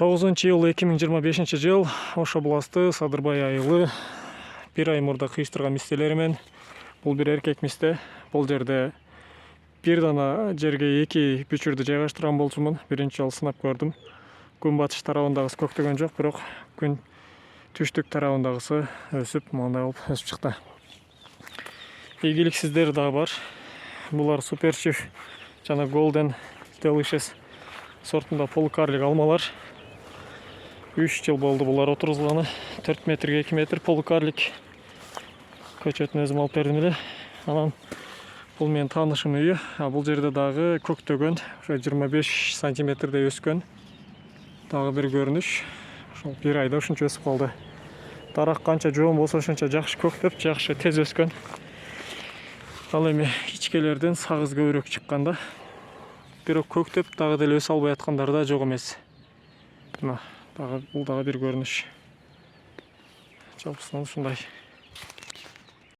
9-ыл 2025 жыл Ош областы Садырбай айылы бир ай мурда кыйыштырган мистелеримен. Бул бир эркек мисте. Бул жерде бир дана жерге эки бүчүрдү жайгаштырган болчумун. Биринчи жолу сынап көрдүм. Күн батыш тарабындагысы көктөгөн жок, бирок күн түштүк тарабындагысы өсүп, мындай болуп өсүп чыкты. Ийгиликсиздери дагы бар. Булар суперчиф жана Golden Delicious сортунда полукарлик алмалар. 3 жыл болду булар отурузганы. 4 метрге 2 метр полукарлик көчөтүн өзүм алып бердим эле. Анан бул менин таанышым үйү. Бул жерде дагы көктөгөн, 25 сантиметрдей өскөн. Дагы бир көрүнүш. Ошол бир айда ушунча өсүп калды. Дарак канча жоон болсо ошончо жакшы көктөп, жакшы тез өскөн. Ал эми ичкелерден сагыз көбүрөөк чыкканда, бирок көктөп дагы деле өсө албай аткандар да жок эмес. Мына бул дагы бир көрүнүш. Жалпысынан ушундай.